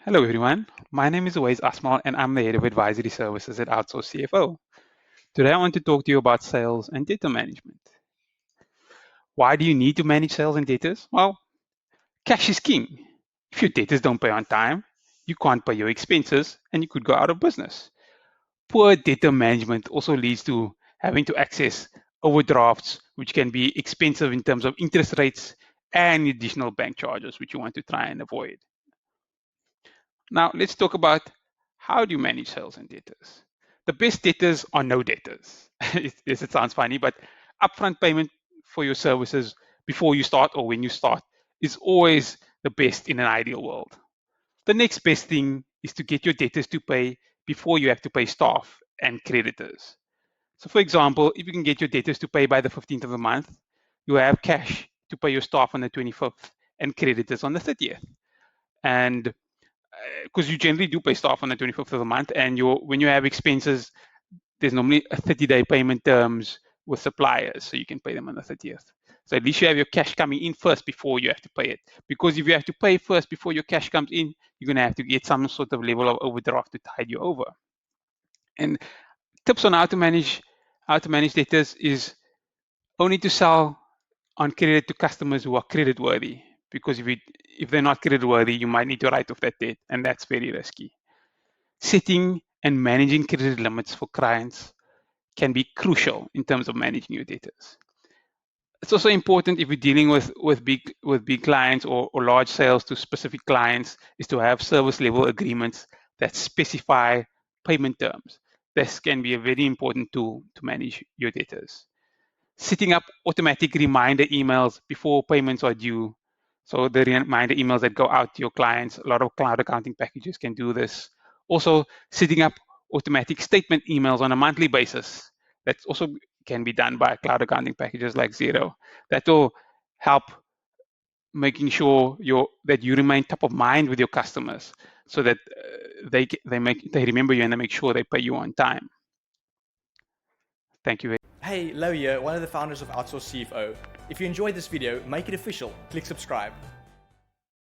Hello everyone, my name is Uwais Asmal and I'm the Head of Advisory Services at Outsource CFO. Today I want to talk to you about sales and debtor management. Why do you need to manage sales and debtors? Well, cash is king. If your debtors don't pay on time, you can't pay your expenses and you could go out of business. Poor debtor management also leads to having to access overdrafts, which can be expensive in terms of interest rates and additional bank charges, which you want to try and avoid. Now, let's talk about how do you manage sales and debtors. The best debtors are no debtors. Yes, it sounds funny, but upfront payment for your services before you start or when you start is always the best in an ideal world. The next best thing is to get your debtors to pay before you have to pay staff and creditors. So, for example, if you can get your debtors to pay by the 15th of the month, you have cash to pay your staff on the 25th and creditors on the 30th. And because you generally do pay staff on the 25th of the month, and when you have expenses, there's normally a 30-day payment terms with suppliers, so you can pay them on the 30th. So at least you have your cash coming in first before you have to pay it. Because if you have to pay first before your cash comes in, you're going to have to get some sort of level of overdraft to tide you over. And tips on how to manage debtors is only to sell on credit to customers who are credit worthy. Because if they're not credit worthy, you might need to write off that debt, and that's very risky. Setting and managing credit limits for clients can be crucial in terms of managing your debtors. It's also important if you're dealing with big clients or large sales to specific clients is to have service level agreements that specify payment terms. This can be a very important tool to manage your debtors. Setting up automatic reminder emails before payments are due. So the reminder emails that go out to your clients, a lot of cloud accounting packages can do this. Also, setting up automatic statement emails on a monthly basis. That also can be done by cloud accounting packages like Xero. That will help making sure that you remain top of mind with your customers, so that they remember you and they make sure they pay you on time. Thank you. Hey, Lo here, one of the founders of Outsource CFO. If you enjoyed this video, make it official. Click subscribe.